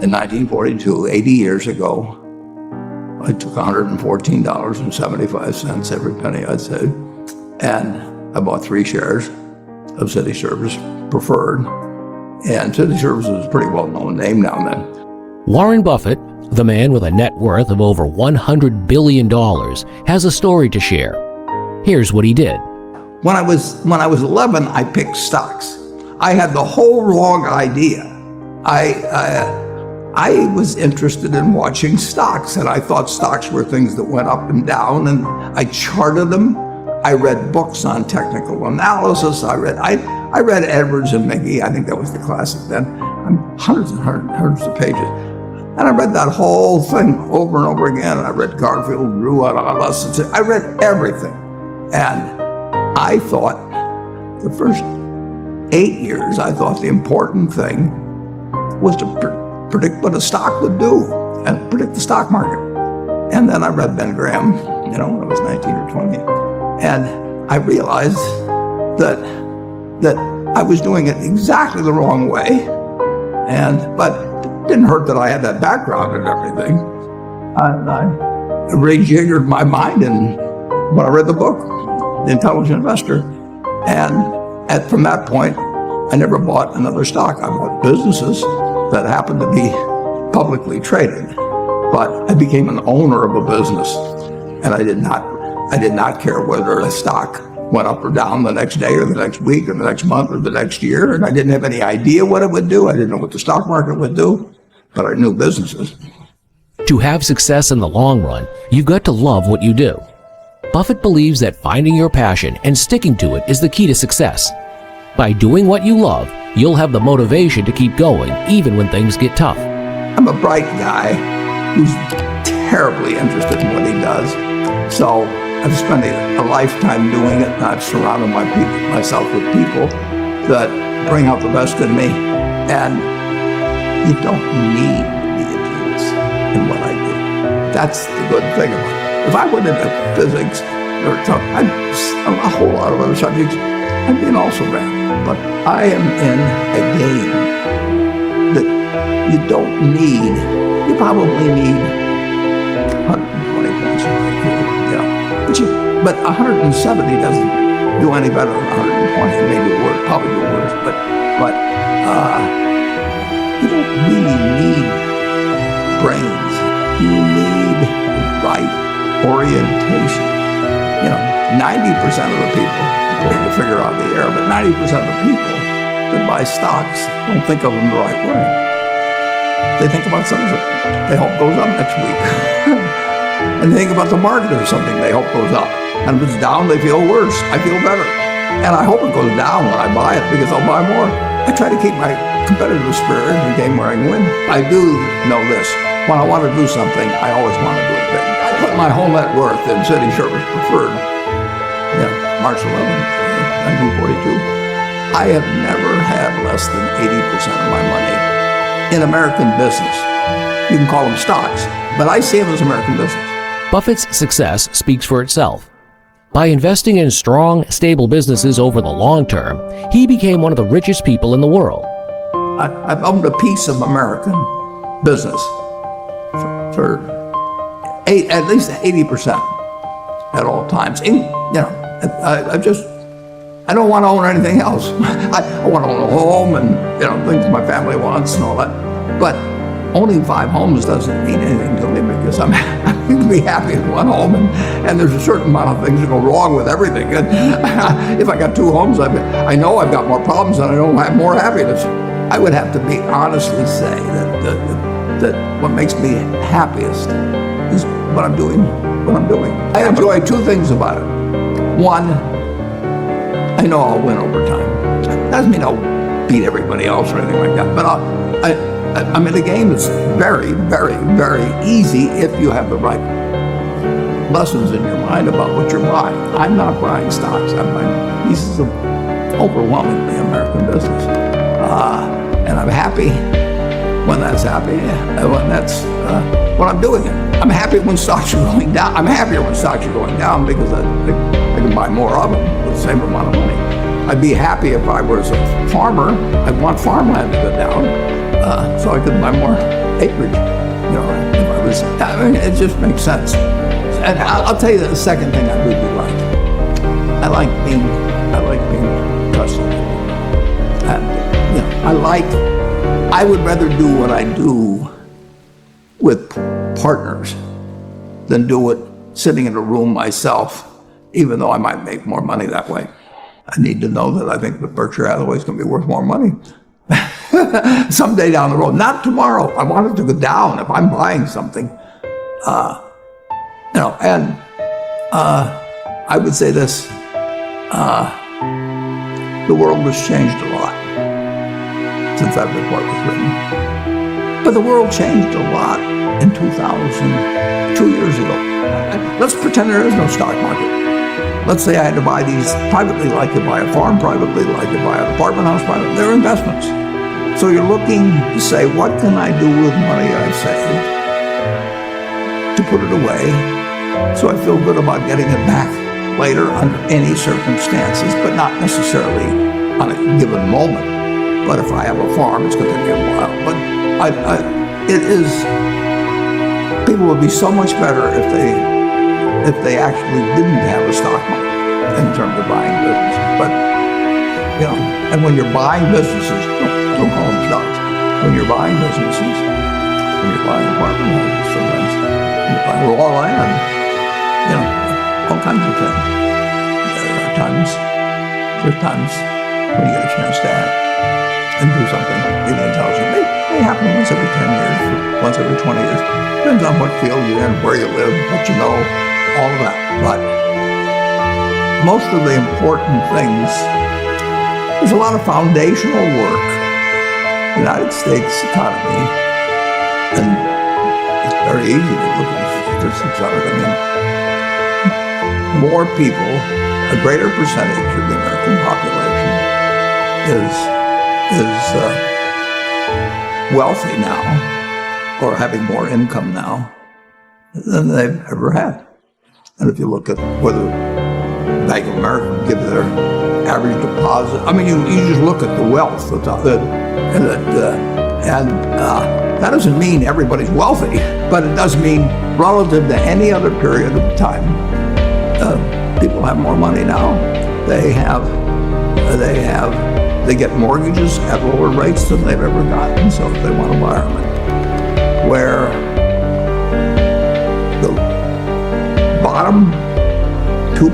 in 1942, 80 years ago, I took $114.75, every penny I'd saved, and I bought 3 shares of City Service Preferred. And City Service was a pretty well-known name now and then. Warren Buffett, the man with a net worth of over $100 billion, has a story to share. Here's what he did. When I was 11, I picked stocks. I had the whole wrong idea. I was interested in watching stocks, and I thought stocks were things that went up and down, and I charted them. I read books on technical analysis. I read Edwards and McGee. I think that was the classic then. Hundreds and hundreds of pages. And I read that whole thing over and over again. I read Garfield, Drew, I read everything. And I thought, the first 8 years, I thought the important thing was to predict what a stock would do and predict the stock market. And then I read Ben Graham, when I was 19 or 20. And I realized that I was doing it exactly the wrong way. But it didn't hurt that I had that background and everything. I rejiggered my mind and when I read the book, The Intelligent Investor. And from that point, I never bought another stock. I bought businesses that happened to be publicly traded. But I became an owner of a business, and I did not care whether a stock went up or down the next day or the next week or the next month or the next year, and I didn't have any idea what it would do. I didn't know what the stock market would do, but I knew businesses. To have success in the long run, you've got to love what you do. Buffett believes that finding your passion and sticking to it is the key to success. By doing what you love, you'll have the motivation to keep going even when things get tough. I'm a bright guy who's terribly interested in what he does. So I've spent a lifetime doing it, and I've surrounded myself with people that bring out the best in me. And you don't need to be a genius in what I do. That's the good thing about it. If I went into physics or a whole lot of other subjects, I'd be an also-ran. But I am in a game that you don't need. You probably need 120 points in IQ, but 170 doesn't do any better than 120. Maybe worse, probably do worse. But you don't really need brains. You need the right orientation. 90% of the people pull the figure out of the air, but 90% of the people that buy stocks don't think of them the right way. They think about something, they hope goes up next week. And they think about the market or something, they hope goes up. And if it's down, they feel worse. I feel better. And I hope it goes down when I buy it because I'll buy more. I try to keep my competitive spirit in a game where I can win. I do know this. When I want to do something, I always want to do it big. I put my whole net worth in City Service Preferred. March 11, 1942. I have never had less than 80% of my money in American business. You can call them stocks, but I see them as American business. Buffett's success speaks for itself. By investing in strong, stable businesses over the long term, he became one of the richest people in the world. I've owned a piece of American business for at least 80% at all times. I don't want to own anything else. I want to own a home and things my family wants and all that. But owning 5 homes doesn't mean anything to me because I'm going to be happy in one home, and there's a certain amount of things that go wrong with everything. And if I got 2 homes, I know I've got more problems and I don't have more happiness. I would have to honestly say that what makes me happiest is what I'm doing. I enjoy 2 things about it. One, I know I'll win over time. That doesn't mean I'll beat everybody else or anything like that, but I'm in a game that's very, very, very easy if you have the right lessons in your mind about what you're buying. I'm not buying stocks. I'm buying pieces of overwhelmingly American business. And I'm happy when that's happy, when I'm doing it. I'm happy when stocks are going down. I'm happier when stocks are going down because I can buy more of them with the same amount of money. I'd be happy if I was a farmer. I'd want farmland to go down so I could buy more acreage. If I was, it just makes sense. And I'll tell you the second thing I really like. I like being trusted. And, I would rather do what I do with partners than do it sitting in a room myself, even though I might make more money that way. I need to know that I think that Berkshire Hathaway is going to be worth more money someday down the road. Not tomorrow. I want it to go down if I'm buying something. And I would say this, the world has changed a lot since that report was written. But the world changed a lot in 2000, 2 years ago. Let's pretend there is no stock market. Let's say I had to buy these privately, like you buy a farm privately, like you buy an apartment house privately. They're investments. So you're looking to say, what can I do with money I've saved to put it away so I feel good about getting it back later under any circumstances, but not necessarily on a given moment. But if I have a farm, it's going to take me a while. But people would be so much better if they actually didn't have a stock market in terms of buying businesses. But, and when you're buying businesses, don't call them stocks. When you're buying businesses, when you're buying apartment houses, sometimes when you're buying raw land, all kinds of things. There's times when you get a chance to act and do something really intelligent. They happen once every 10 years, once every 20 years. Depends on what field you're in, where you live, what you know, all of that. But most of the important things, there's a lot of foundational work. The United States economy, and it's very easy to look at the statistics of it. More people, a greater percentage of the American population is wealthy now, or having more income now than they've ever had. And if you look at whether Bank of America would give their average deposit, you just look at the wealth that's out there, and that doesn't mean everybody's wealthy, but it does mean relative to any other period of time, people have more money now. They get mortgages at lower rates than they've ever gotten, so if they want to borrow money. Where the bottom 2%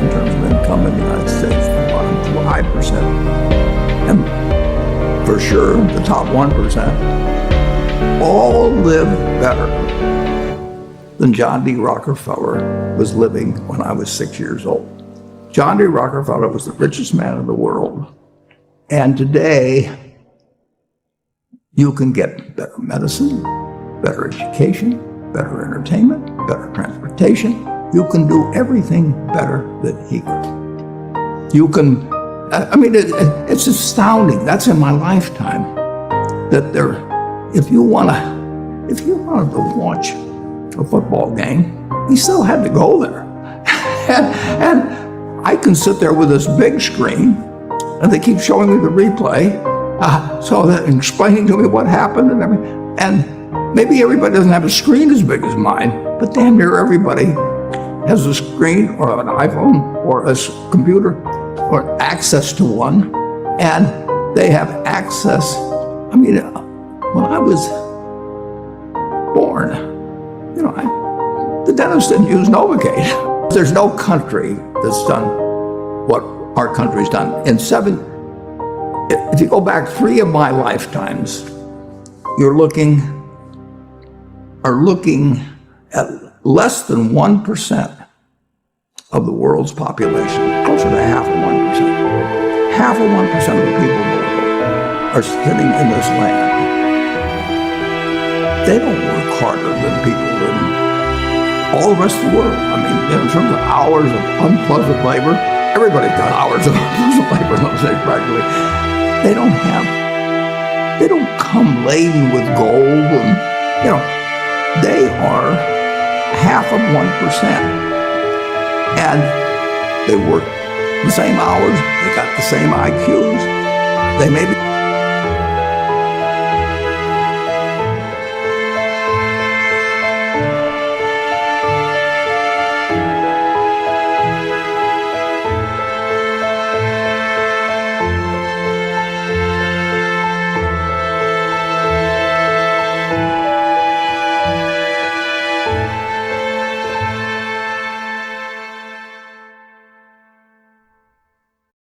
in terms of income in the United States, the bottom 5%, and for sure the top 1%, all live better than John D. Rockefeller was living when I was 6 years old. John D. Rockefeller was the richest man in the world. And today, you can get better medicine, better education, better entertainment, better transportation. You can do everything better than he could. You can, it's astounding. That's in my lifetime. That if you wanted to watch a football game, he still had to go there. and I can sit there with this big screen, and they keep showing me the replay, so that explaining to me what happened and everything. And maybe everybody doesn't have a screen as big as mine, but damn near everybody has a screen or an iPhone or a computer or access to one, and they have access. When I was born, the dentist didn't use Novocaine. There's no country that's done what our country's done. If you go back 3 of my lifetimes, are looking at less than 1% of the world's population, closer to half of 1%. Half of 1% of the people in the world are sitting in this land. They don't work harder than people in all the rest of the world. In terms of hours of unpleasant labor, everybody's got hours of unpleasant labor in those days practically. They don't come laden with gold, and they are half of 1%. And they work the same hours, they got the same IQs. They may be